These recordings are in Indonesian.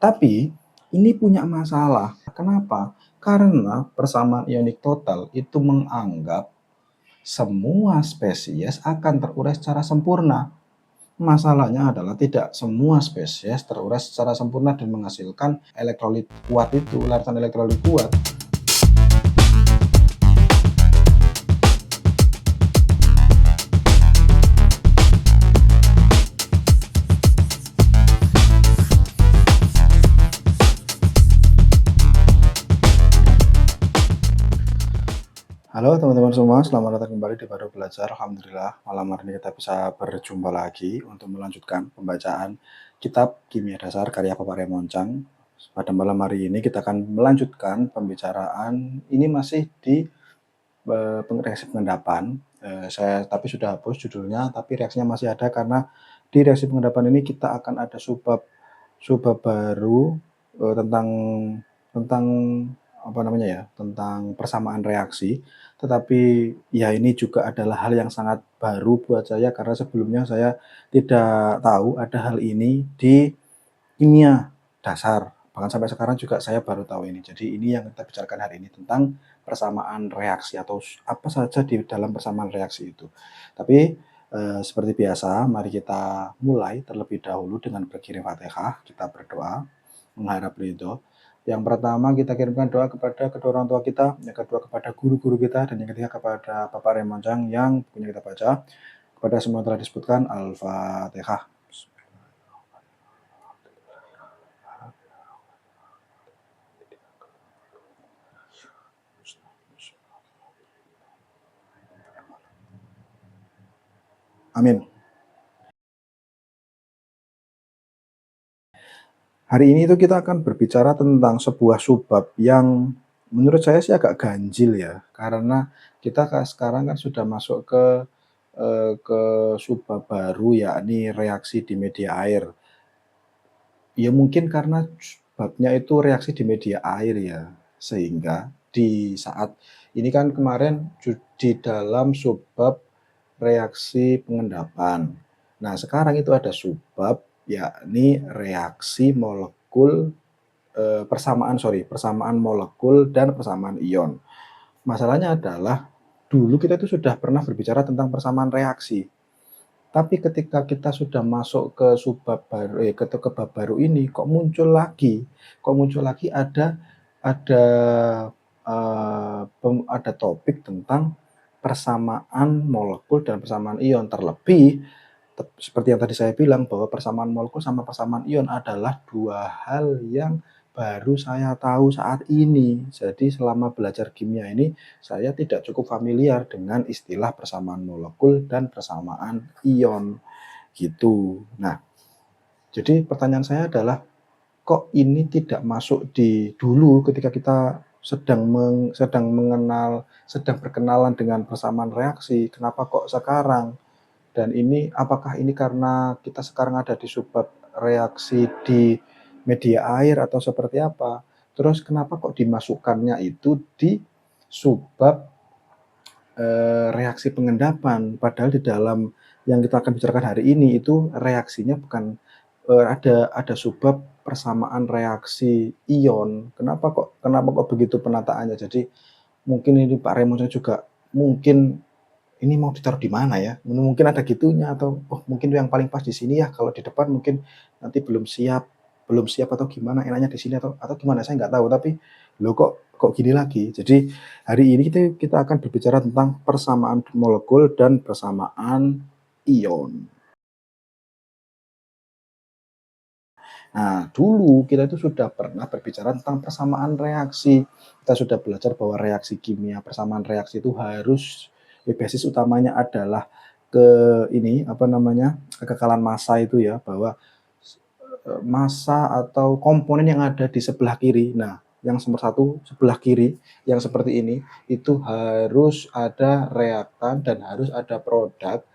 Tapi ini punya masalah. Kenapa? Karena persamaan ionik total itu menganggap semua spesies akan terurai secara sempurna. Masalahnya adalah tidak semua spesies terurai secara sempurna dan menghasilkan elektrolit kuat itu, larutan elektrolit kuat. Halo teman-teman semua, selamat datang kembali di Baru Belajar. Alhamdulillah, malam hari ini kita bisa berjumpa lagi untuk melanjutkan pembacaan kitab Kimia Dasar karya Bapak Remoncang. Pada malam hari ini kita akan melanjutkan pembicaraan, ini masih di reaksi pengendapan. Saya tapi sudah hapus judulnya, tapi reaksinya masih ada karena di reaksi pengendapan ini kita akan ada subbab baru tentang tentang apa namanya ya, tentang persamaan reaksi. Tetapi ya ini juga adalah hal yang sangat baru buat saya karena sebelumnya saya tidak tahu ada hal ini di kimia dasar. Bahkan sampai sekarang juga saya baru tahu ini. Jadi ini yang kita bicarakan hari ini tentang persamaan reaksi atau apa saja di dalam persamaan reaksi itu. Tapi seperti biasa, mari kita mulai terlebih dahulu dengan berkirim Fatihah. Kita berdoa mengharap ridho. Yang pertama kita kirimkan doa kepada kedua orang tua kita, yang kedua kepada guru-guru kita, dan yang ketiga kepada Bapak Remoncang yang punya kita baca. Kepada semua telah disebutkan Al-Fatihah. Amin. Hari ini itu kita akan berbicara tentang sebuah subbab yang menurut saya sih agak ganjil ya, karena kita sekarang kan sudah masuk ke subbab baru yakni reaksi di media air. Ya mungkin karena babnya itu reaksi di media air ya, sehingga di saat ini kan kemarin di dalam subbab reaksi pengendapan. Nah, sekarang itu ada subbab yakni reaksi molekul persamaan molekul dan persamaan ion. Masalahnya adalah dulu kita itu sudah pernah berbicara tentang persamaan reaksi. Tapi ketika kita sudah masuk ke subbab baru ke bab baru ini kok muncul lagi ada ada topik tentang persamaan molekul dan persamaan ion. Terlebih seperti yang tadi saya bilang bahwa persamaan molekul sama persamaan ion adalah dua hal yang baru saya tahu saat ini. Jadi selama belajar kimia ini saya tidak cukup familiar dengan istilah persamaan molekul dan persamaan ion gitu. Nah, jadi pertanyaan saya adalah kok ini tidak masuk di dulu ketika kita sedang berkenalan dengan persamaan reaksi, kenapa kok sekarang? Dan ini apakah ini karena kita sekarang ada di subbab reaksi di media air atau seperti apa? Terus kenapa kok dimasukkannya itu di subbab reaksi pengendapan? Padahal di dalam yang kita akan bicarakan hari ini itu reaksinya bukan ada subbab persamaan reaksi ion. Kenapa kok begitu penataannya? Jadi mungkin ini Pak Raymond juga mungkin ini mau ditaruh di mana ya? Mungkin ada gitunya atau, oh mungkin yang paling pas di sini ya, kalau di depan mungkin nanti belum siap atau gimana, enaknya di sini atau gimana, saya nggak tahu. Tapi, loh kok gini lagi? Jadi, hari ini kita akan berbicara tentang persamaan molekul dan persamaan ion. Nah, dulu kita itu sudah pernah berbicara tentang persamaan reaksi. Kita sudah belajar bahwa reaksi kimia, persamaan reaksi itu harus basis utamanya adalah kekekalan massa itu ya, bahwa massa atau komponen yang ada di sebelah kiri. Nah, yang nomor satu sebelah kiri yang seperti ini itu harus ada reaktan dan harus ada produk.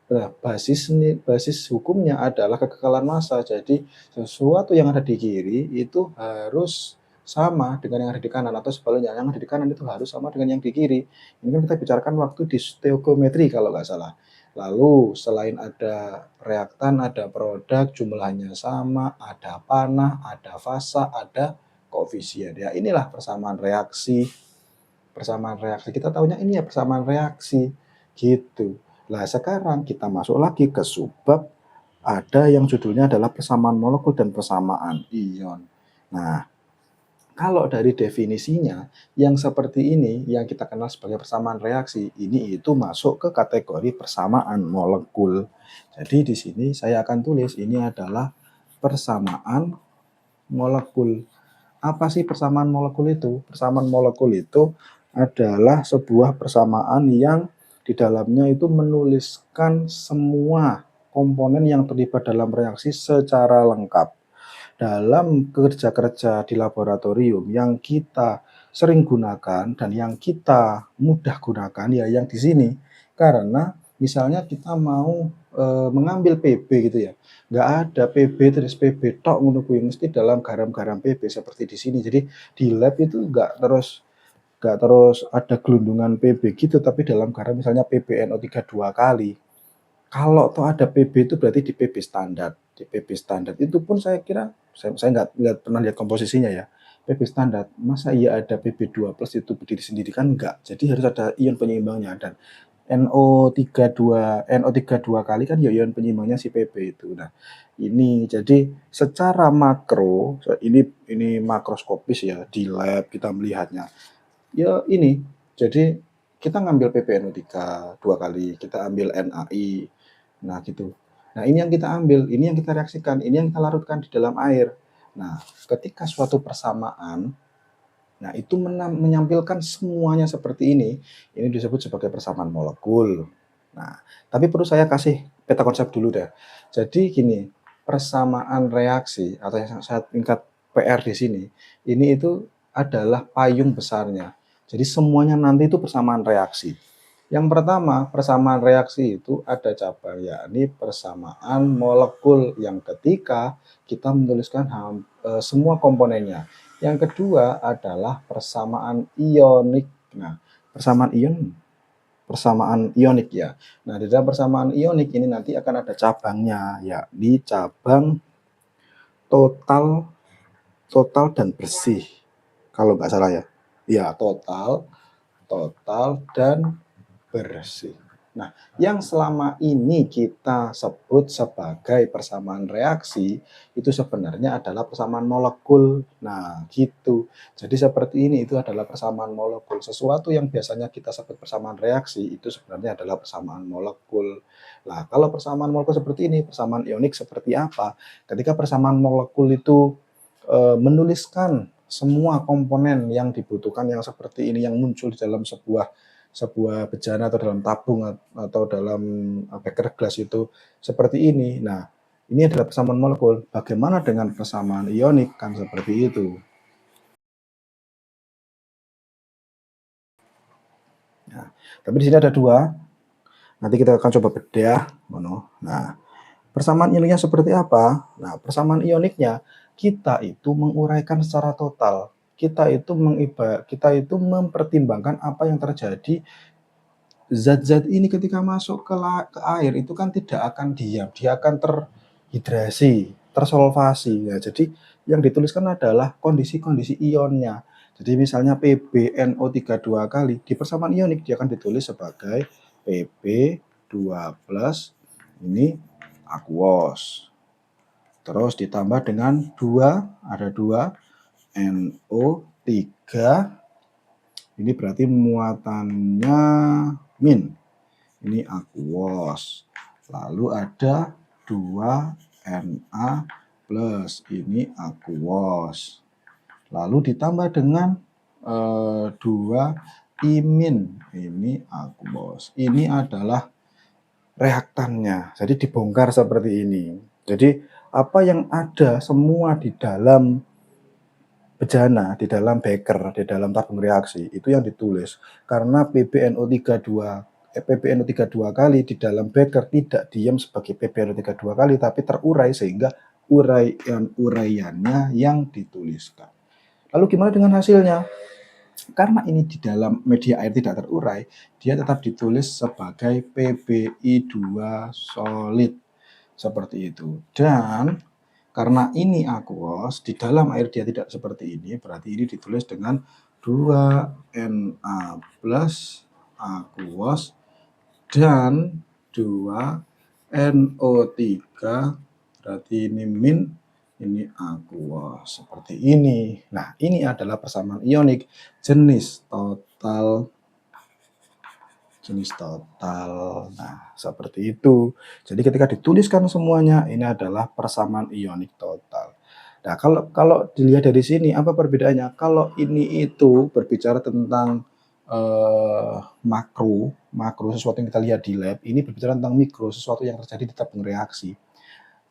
Nah, basis hukumnya adalah kekekalan massa. Jadi, sesuatu yang ada di kiri itu harus sama dengan yang ada di kanan atau sebaliknya, yang ada di kanan itu harus sama dengan yang di kiri. Ini kan kita bicarakan waktu di stoichiometry kalau nggak salah. Lalu selain ada reaktan, ada produk, jumlahnya sama, ada panah, ada fasa, ada koefisien. Ya inilah persamaan reaksi. Persamaan reaksi kita tahunya ini ya persamaan reaksi gitu. Nah sekarang kita masuk lagi ke subbab, ada yang judulnya adalah persamaan molekul dan persamaan ion. Nah kalau dari definisinya, yang seperti ini, yang kita kenal sebagai persamaan reaksi, ini itu masuk ke kategori persamaan molekul. Jadi di sini saya akan tulis ini adalah persamaan molekul. Apa sih persamaan molekul itu? Persamaan molekul itu adalah sebuah persamaan yang di dalamnya itu menuliskan semua komponen yang terlibat dalam reaksi secara lengkap. Dalam kerja-kerja di laboratorium yang kita sering gunakan dan yang kita mudah gunakan ya yang di sini. Karena misalnya kita mau mengambil PB gitu ya, nggak ada PB terus PB tok ngono kuwi, mesti dalam garam-garam PB seperti di sini. Jadi di lab itu nggak terus ada gelundungan PB gitu, tapi dalam garam misalnya PbNO3 2 kali. Kalau toh ada PB itu berarti di PB standar. Di PB standar itu pun saya kira, saya nggak pernah lihat komposisinya ya. PB standar, masa iya ada PB2 plus itu berdiri sendiri kan enggak. Jadi harus ada ion penyeimbangnya dan NO32 kali kan ya ion penyeimbangnya si PB itu. Nah, ini jadi secara makro ini makroskopis ya di lab kita melihatnya. Ya ini. Jadi kita ngambil PbNO3 2 kali, kita ambil NaI. Nah, gitu. Nah, ini yang kita ambil, ini yang kita reaksikan, ini yang kita larutkan di dalam air. Nah, ketika suatu persamaan, nah itu menyampilkan semuanya seperti ini disebut sebagai persamaan molekul. Nah, tapi perlu saya kasih peta konsep dulu deh. Jadi gini, persamaan reaksi atau yang saya tingkat PR di sini, ini itu adalah payung besarnya. Jadi semuanya nanti itu persamaan reaksi. Yang pertama, persamaan reaksi itu ada cabang, yakni persamaan molekul yang ketika kita menuliskan semua komponennya. Yang kedua adalah persamaan ionik. Nah, persamaan ionik ya. Nah, di dalam persamaan ionik ini nanti akan ada cabangnya, yakni cabang total, total dan bersih. Kalau nggak salah ya. Ya, total, total dan bersih. Nah, yang selama ini kita sebut sebagai persamaan reaksi, itu sebenarnya adalah persamaan molekul. Nah, gitu. Jadi seperti ini, itu adalah persamaan molekul. Sesuatu yang biasanya kita sebut persamaan reaksi, itu sebenarnya adalah persamaan molekul. Nah, kalau persamaan molekul seperti ini, persamaan ionik seperti apa? Ketika persamaan molekul itu menuliskan semua komponen yang dibutuhkan yang seperti ini, yang muncul di dalam sebuah bejana atau dalam tabung atau dalam beker gelas itu seperti ini. Nah, ini adalah persamaan molekul. Bagaimana dengan persamaan ionik? Kan seperti itu. Nah, tapi di sini ada dua. Nanti kita akan coba bedah. Nah, persamaan ioniknya seperti apa? Nah, persamaan ioniknya kita itu menguraikan secara total. Kita itu mempertimbangkan apa yang terjadi. Zat-zat ini ketika masuk ke air itu kan tidak akan diam, dia akan terhidrasi, tersolvasi. Ya, jadi yang dituliskan adalah kondisi-kondisi ionnya. Jadi misalnya PbNO3 2 kali, di persamaan ionik dia akan ditulis sebagai Pb2 plus, ini aquos. Terus ditambah dengan 2, ada 2, NO3, ini berarti muatannya min. Ini aquos. Lalu ada 2 Na plus, ini aquos. Lalu ditambah dengan 2 imin, ini aquos. Ini adalah reaktannya. Jadi dibongkar seperti ini. Jadi apa yang ada semua di dalam bejana, di dalam beker, di dalam tabung reaksi, itu yang ditulis. Karena PbNO3 2 kali di dalam beker tidak diam sebagai PbNO3 2 kali, tapi terurai sehingga uraiannya yang dituliskan. Lalu gimana dengan hasilnya? Karena ini di dalam media air tidak terurai, dia tetap ditulis sebagai PbI2 solid, seperti itu. Dan karena ini aqueous, di dalam air dia tidak seperti ini, berarti ini ditulis dengan 2Na plus aqueous dan 2NO3, berarti ini min, ini aqueous, seperti ini. Nah, ini adalah persamaan ionik jenis total. Nah, seperti itu. Jadi ketika dituliskan semuanya, ini adalah persamaan ionik total. Nah, kalau dilihat dari sini, apa perbedaannya? Kalau ini itu berbicara tentang makro sesuatu yang kita lihat di lab, ini berbicara tentang mikro, sesuatu yang terjadi di tabung reaksi.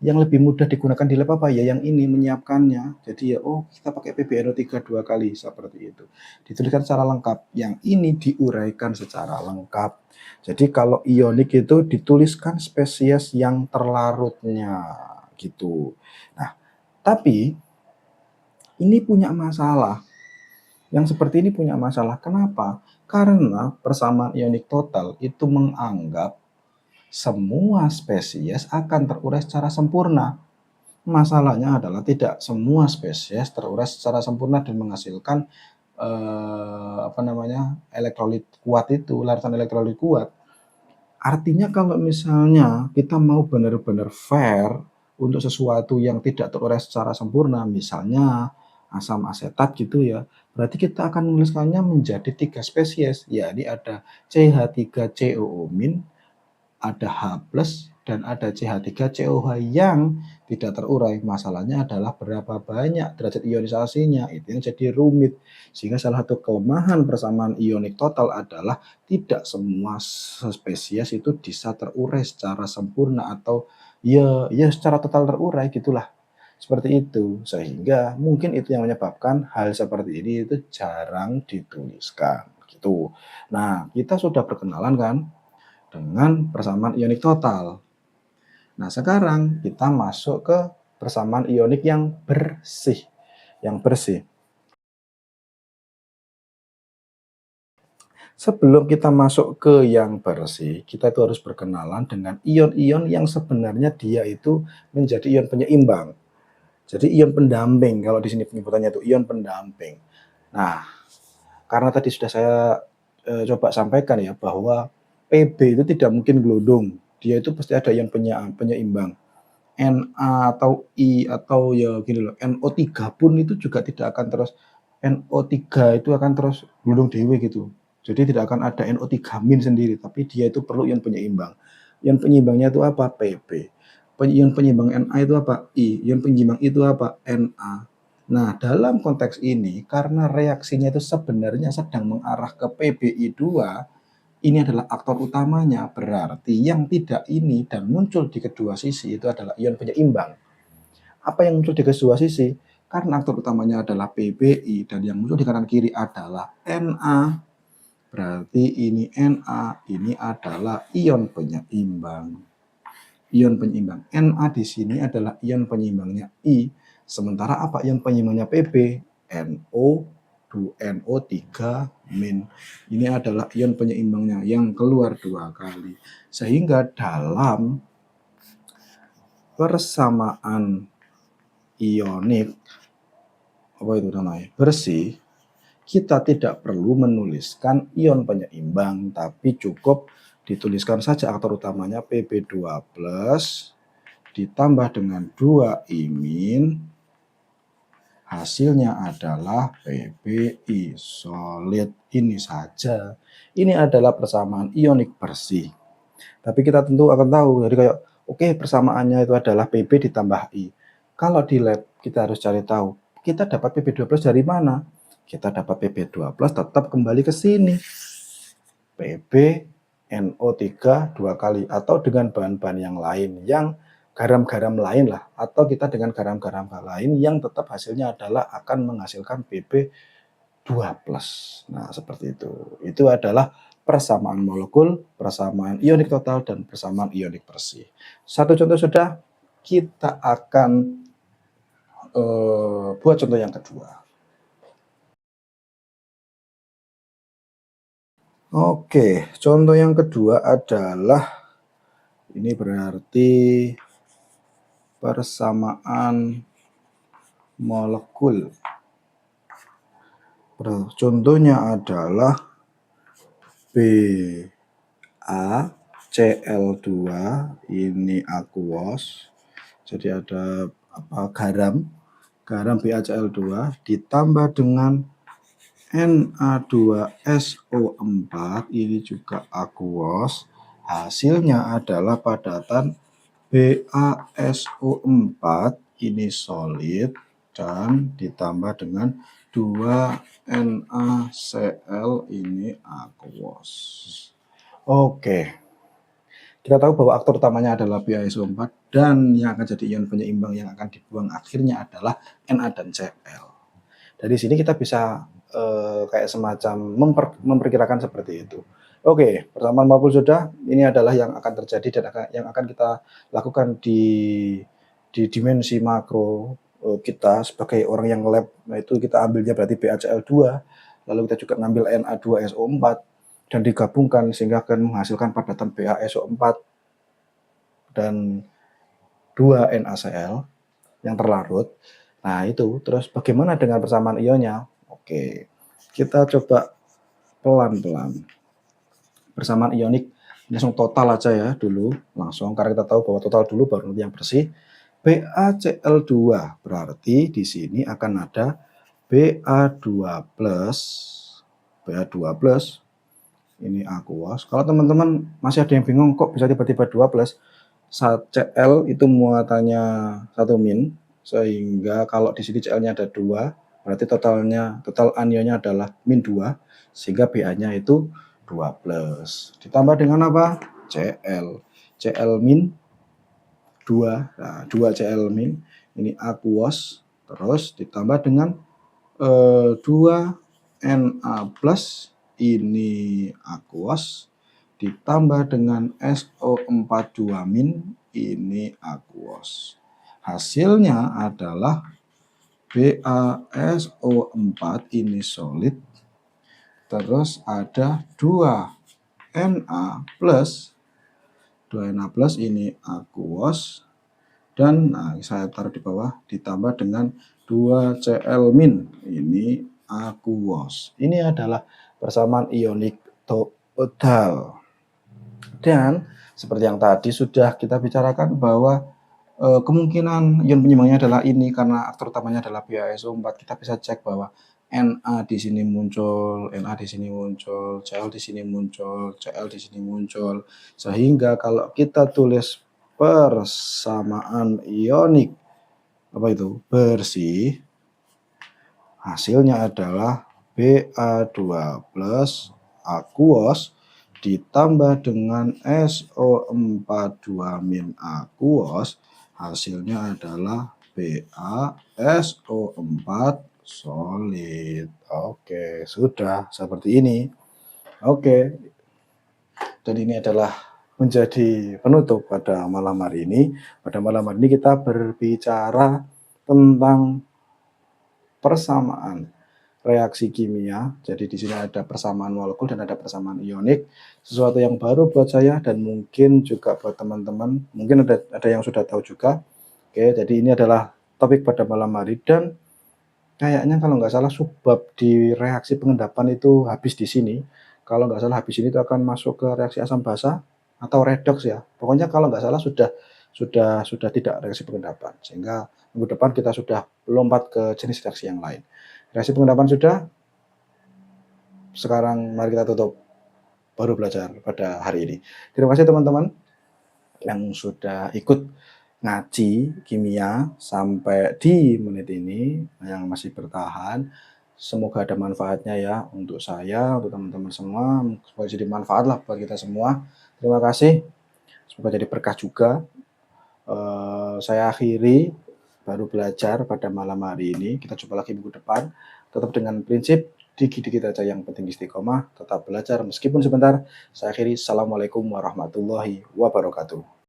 Yang lebih mudah digunakan di lab apa ya? Yang ini menyiapkannya. Jadi ya, oh kita pakai PbNO3 2 kali, seperti itu. Dituliskan secara lengkap. Yang ini diuraikan secara lengkap. Jadi kalau ionik itu dituliskan spesies yang terlarutnya, gitu. Nah, tapi ini punya masalah. Yang seperti ini punya masalah. Kenapa? Karena persamaan ionik total itu menganggap semua spesies akan terurai secara sempurna. Masalahnya adalah tidak semua spesies terurai secara sempurna dan menghasilkan elektrolit kuat itu, larutan elektrolit kuat. Artinya kalau misalnya kita mau benar-benar fair untuk sesuatu yang tidak terurai secara sempurna, misalnya asam asetat gitu ya, berarti kita akan menuliskannya menjadi 3 spesies, yakni ada CH3COO-, ada H+, dan ada CH3COH yang tidak terurai. Masalahnya adalah berapa banyak derajat ionisasinya, itu yang jadi rumit. Sehingga salah satu kelemahan persamaan ionik total adalah tidak semua spesies itu bisa terurai secara sempurna atau ya secara total terurai gitulah. Seperti itu. Sehingga mungkin itu yang menyebabkan hal seperti ini itu jarang dituliskan gitu. Nah, kita sudah berkenalan kan dengan persamaan ionik total. Nah, sekarang kita masuk ke persamaan ionik yang bersih. Yang bersih. Sebelum kita masuk ke yang bersih, kita itu harus berkenalan dengan ion-ion yang sebenarnya dia itu menjadi ion penyeimbang. Jadi ion pendamping, kalau di sini penyebutannya itu ion pendamping. Nah, karena tadi sudah saya coba sampaikan ya bahwa Pb itu tidak mungkin gelondong. Dia itu pasti ada ion penyeimbang. Na atau I atau ya gini loh, NO3 pun itu juga tidak akan terus, NO3 itu akan terus gelondong dewe gitu. Jadi tidak akan ada NO3- sendiri, tapi dia itu perlu ion penyeimbang. Ion penyeimbangnya itu apa? Pb. Ion penyeimbang Na itu apa? I. Ion penyeimbang itu apa? Na. Nah, dalam konteks ini karena reaksinya itu sebenarnya sedang mengarah ke PbI2, ini adalah aktor utamanya, berarti yang tidak ini dan muncul di kedua sisi itu adalah ion penyeimbang. Apa yang muncul di kedua sisi? Karena aktor utamanya adalah PbI dan yang muncul di kanan kiri adalah Na, berarti ini Na, ini adalah ion penyeimbang. Ion penyeimbang Na di sini adalah ion penyeimbangnya I, sementara apa ion penyeimbangnya Pb? NO3-. Ini adalah ion penyeimbangnya yang keluar 2 kali. Sehingga dalam persamaan ionik bersih, kita tidak perlu menuliskan ion penyeimbang, tapi cukup dituliskan saja aktor utamanya Pb2+ ditambah dengan 2 imin, hasilnya adalah PbI solid. Ini saja. Ini adalah persamaan ionik bersih. Tapi kita tentu akan tahu, jadi kayak oke, persamaannya itu adalah Pb ditambah I. Kalau di lab kita harus cari tahu, kita dapat Pb2+ dari mana? Kita dapat Pb2+ tetap kembali ke sini. Pb NO3 2 kali atau dengan bahan-bahan yang lain, yang garam-garam lain lah, atau kita dengan garam-garam lain yang tetap hasilnya adalah akan menghasilkan Pb2+. Nah, seperti itu. Itu adalah persamaan molekul, persamaan ionik total, dan persamaan ionik bersih. Satu contoh sudah, kita akan buat contoh yang kedua. Oke, contoh yang kedua adalah ini berarti persamaan molekul. Contohnya adalah BaCl2 ini aquos. Jadi ada garam BaCl2 ditambah dengan Na2SO4 ini juga aquos. Hasilnya adalah padatan BaSO4 ini solid dan ditambah dengan 2NaCl ini aquos. Oke. Kita tahu bahwa aktor utamanya adalah BaSO4 dan yang akan jadi ion penyeimbang yang akan dibuang akhirnya adalah Na dan Cl. Dari sini kita bisa kayak semacam memperkirakan seperti itu. Oke, persamaan molekul sudah, ini adalah yang akan terjadi dan yang akan kita lakukan di dimensi makro kita sebagai orang yang lab. Nah, itu kita ambilnya berarti BaCl2, lalu kita juga ngambil Na2SO4 dan digabungkan sehingga akan menghasilkan padatan BaSO4 dan 2NaCl yang terlarut. Nah, itu terus bagaimana dengan persamaan ionnya? Oke, kita coba pelan-pelan. Persamaan ionik langsung total aja ya dulu, langsung karena kita tahu bahwa total dulu baru nanti yang bersih. BaCl2 berarti di sini akan ada Ba2+, ini aquos. Kalau teman-teman masih ada yang bingung kok bisa tiba-tiba 2+, Cl itu muatannya 1-, sehingga kalau di sini Cl-nya ada 2, berarti total anionnya adalah -2, sehingga Ba-nya itu 2+. Ditambah dengan apa? Cl. Cl-2, nah 2Cl- ini aquos, terus ditambah dengan 2Na+, ini aquos, ditambah dengan SO42- ini aquos. Hasilnya adalah BaSO4 ini solid, terus ada 2Na+, ini aquos, dan nah, saya taruh di bawah ditambah dengan 2Cl- ini aquos. Ini adalah persamaan ionik total. Dan seperti yang tadi sudah kita bicarakan bahwa kemungkinan ion penyeimbangnya adalah ini karena aktor utamanya adalah BaSO4. Kita bisa cek bahwa Na di sini muncul, Na di sini muncul, Cl di sini muncul, Cl di sini muncul. Sehingga kalau kita tulis persamaan ionik bersih, hasilnya adalah Ba2+ aquos ditambah dengan SO42- aquos, hasilnya adalah BaSO4 solid. Oke, sudah seperti ini. Oke, dan ini adalah menjadi penutup pada malam hari ini. Pada malam hari ini kita berbicara tentang persamaan reaksi kimia. Jadi di sini ada persamaan molekul dan ada persamaan ionik. Sesuatu yang baru buat saya dan mungkin juga buat teman-teman. Mungkin ada yang sudah tahu juga. Oke, jadi ini adalah topik pada malam hari dan kayaknya kalau nggak salah subbab di reaksi pengendapan itu habis di sini. Kalau nggak salah habis ini itu akan masuk ke reaksi asam basa atau redoks ya. Pokoknya kalau nggak salah sudah tidak reaksi pengendapan. Sehingga minggu depan kita sudah lompat ke jenis reaksi yang lain. Reaksi pengendapan sudah. Sekarang mari kita tutup baru belajar pada hari ini. Terima kasih teman-teman yang sudah ikut ngaji kimia sampai di menit ini, yang masih bertahan. Semoga ada manfaatnya ya untuk saya, untuk teman-teman semua. Semoga jadi manfaat lah buat kita semua. Terima kasih. Semoga jadi berkah juga. Saya akhiri baru belajar pada malam hari ini. Kita coba lagi minggu depan. Tetap dengan prinsip dikit-dikit aja yang penting istiqomah. Tetap belajar meskipun sebentar. Saya akhiri. Assalamualaikum warahmatullahi wabarakatuh.